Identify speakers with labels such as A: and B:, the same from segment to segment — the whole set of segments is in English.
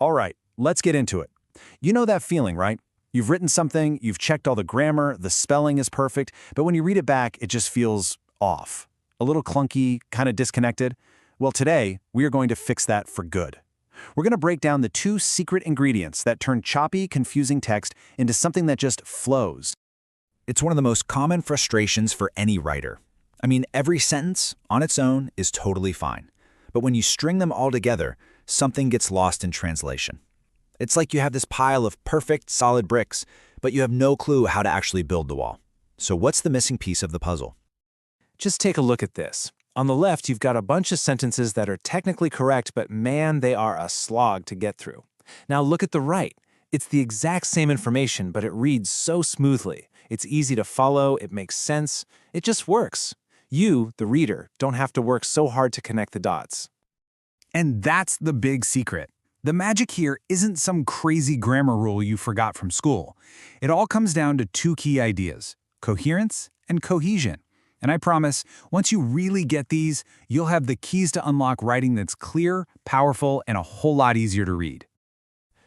A: All right, let's get into it. You know that feeling, right? You've written something, you've checked all the grammar, the spelling is perfect, but when you read it back, it just feels off. A little clunky, kind of disconnected. Well, today, we are going to fix that for good. We're going to break down the two secret ingredients that turn choppy, confusing text into something that just flows.
B: It's one of the most common frustrations for any writer. I mean, every sentence, on its own, is totally fine. But when you string them all together, something gets lost in translation. It's like you have this pile of perfect, solid bricks, but you have no clue how to actually build the wall. So what's the missing piece of the puzzle?
C: Just take a look at this. On the left, you've got a bunch of sentences that are technically correct, but man, they are a slog to get through. Now look at the right. It's the exact same information, but it reads so smoothly. It's easy to follow, it makes sense, it just works. You, the reader, don't have to work so hard to connect the dots.
D: And that's the big secret. The magic here isn't some crazy grammar rule you forgot from school. It all comes down to two key ideas: coherence and cohesion. And I promise, once you really get these, you'll have the keys to unlock writing that's clear, powerful, and a whole lot easier to read.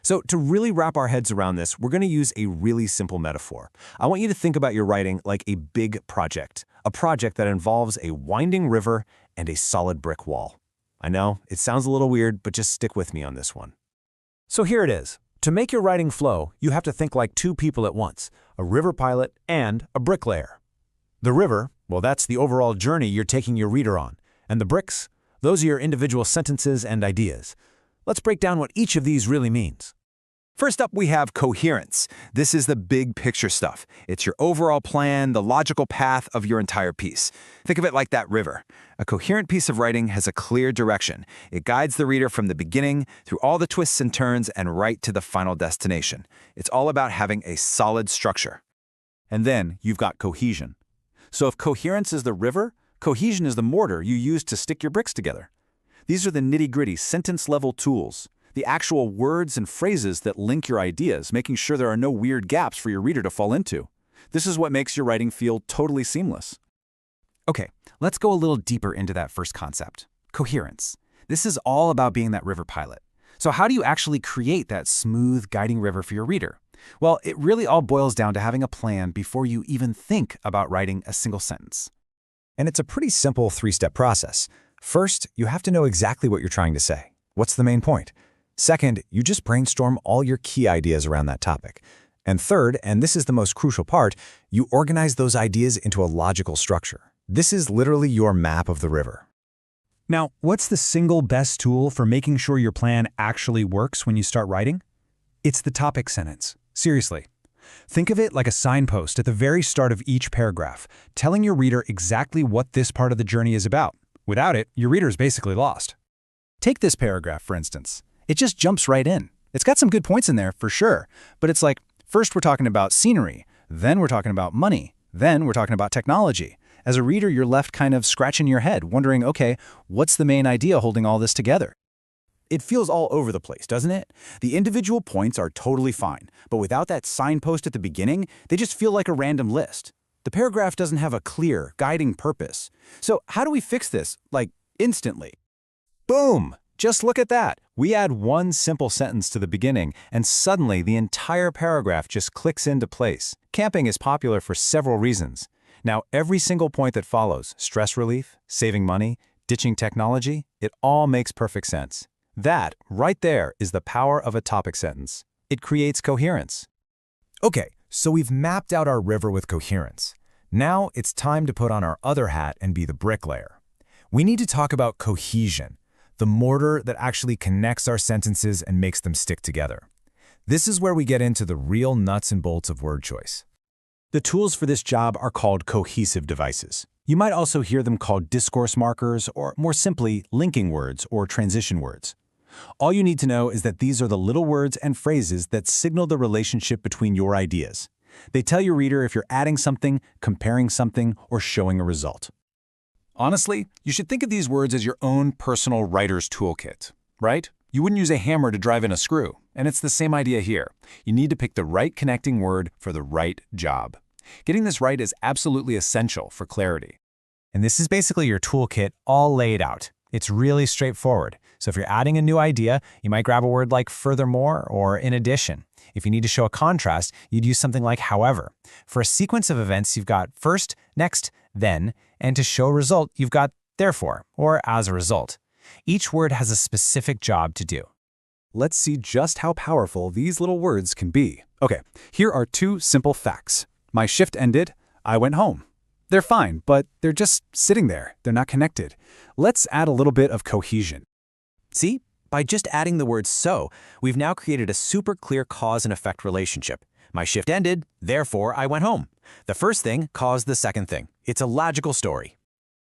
A: So to really wrap our heads around this, we're going to use a really simple metaphor. I want you to think about your writing like a big project, a project that involves a winding river and a solid brick wall. I know, it sounds a little weird, but just stick with me on this one. So here it is. To make your writing flow, you have to think like two people at once, a river pilot and a bricklayer. The river, well, that's the overall journey you're taking your reader on. And the bricks, those are your individual sentences and ideas. Let's break down what each of these really means. First up, we have coherence. This is the big picture stuff. It's your overall plan, the logical path of your entire piece. Think of it like that river. A coherent piece of writing has a clear direction. It guides the reader from the beginning through all the twists and turns and right to the final destination. It's all about having a solid structure. And then you've got cohesion. So if coherence is the river, cohesion is the mortar you use to stick your bricks together. These are the nitty-gritty sentence-level tools, the actual words and phrases that link your ideas, making sure there are no weird gaps for your reader to fall into. This is what makes your writing feel totally seamless.
D: Okay, let's go a little deeper into that first concept, coherence. This is all about being that river pilot. So how do you actually create that smooth, guiding river for your reader? Well, it really all boils down to having a plan before you even think about writing a single sentence.
B: And it's a pretty simple three-step process. First, you have to know exactly what you're trying to say. What's the main point? Second, you just brainstorm all your key ideas around that topic. And third, and this is the most crucial part, you organize those ideas into a logical structure. This is literally your map of the river.
D: Now, what's the single best tool for making sure your plan actually works when you start writing? It's the topic sentence. Seriously. Think of it like a signpost at the very start of each paragraph, telling your reader exactly what this part of the journey is about. Without it, your reader is basically lost. Take this paragraph, for instance. It just jumps right in. It's got some good points in there, for sure, but it's like, first we're talking about scenery, then we're talking about money, then we're talking about technology. As a reader, you're left kind of scratching your head, wondering, okay, what's the main idea holding all this together?
A: It feels all over the place, doesn't it? The individual points are totally fine, but without that signpost at the beginning, they just feel like a random list. The paragraph doesn't have a clear, guiding purpose. So how do we fix this, like, instantly? Boom! Just look at that. We add one simple sentence to the beginning, and suddenly the entire paragraph just clicks into place. Camping is popular for several reasons. Now, every single point that follows, stress relief, saving money, ditching technology, it all makes perfect sense. That, right there, is the power of a topic sentence. It creates coherence.
B: Okay, so we've mapped out our river with coherence. Now it's time to put on our other hat and be the bricklayer. We need to talk about cohesion, the mortar that actually connects our sentences and makes them stick together. This is where we get into the real nuts and bolts of word choice.
A: The tools for this job are called cohesive devices. You might also hear them called discourse markers, or more simply, linking words or transition words. All you need to know is that these are the little words and phrases that signal the relationship between your ideas. They tell your reader if you're adding something, comparing something, or showing a result. Honestly, you should think of these words as your own personal writer's toolkit, right? You wouldn't use a hammer to drive in a screw, and it's the same idea here. You need to pick the right connecting word for the right job. Getting this right is absolutely essential for clarity.
D: And this is basically your toolkit all laid out.
A: It's really straightforward. So if you're adding a new idea, you might grab a word like furthermore or in addition. If you need to show a contrast, you'd use something like however. For a sequence of events, you've got first, next, then, and to show a result, you've got therefore or as a result. Each word has a specific job to do.
D: Let's see just how powerful these little words can be. Okay, here are two simple facts. My shift ended, I went home. They're fine, but they're just sitting there. They're not connected. Let's add a little bit of cohesion.
A: See? By just adding the word so, we've now created a super clear cause and effect relationship. My shift ended, therefore I went home. The first thing caused the second thing. It's a logical story.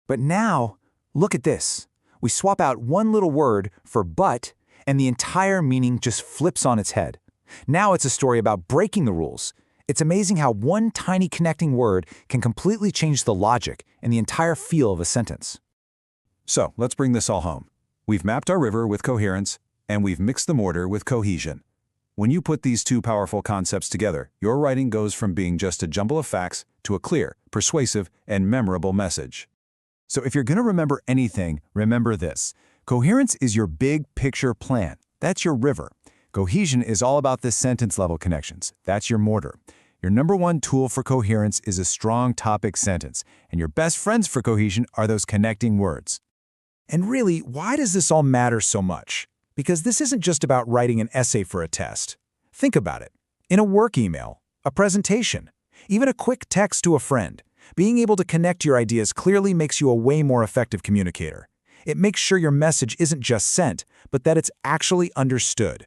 A: But now, look at this. We swap out one little word for but, and the entire meaning just flips on its head. Now it's a story about breaking the rules. It's amazing how one tiny connecting word can completely change the logic and the entire feel of a sentence.
D: So let's bring this all home. We've mapped our river with coherence, and we've mixed the mortar with cohesion. When you put these two powerful concepts together, your writing goes from being just a jumble of facts to a clear, persuasive, and memorable message. So if you're going to remember anything, remember this. Coherence is your big picture plan. That's your river. Cohesion is all about the sentence-level connections. That's your mortar. Your number one tool for coherence is a strong topic sentence, and your best friends for cohesion are those connecting words. And really, why does this all matter so much? Because this isn't just about writing an essay for a test. Think about it. In a work email, a presentation, even a quick text to a friend, being able to connect your ideas clearly makes you a way more effective communicator. It makes sure your message isn't just sent, but that it's actually understood.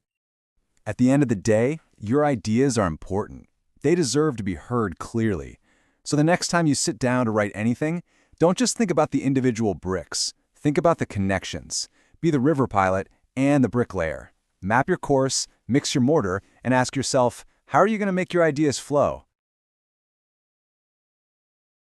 D: At the end of the day, your ideas are important. They deserve to be heard clearly. So the next time you sit down to write anything, don't just think about the individual bricks. Think about the connections. Be the river pilot and the bricklayer. Map your course, mix your mortar, and ask yourself, how are you going to make your ideas flow?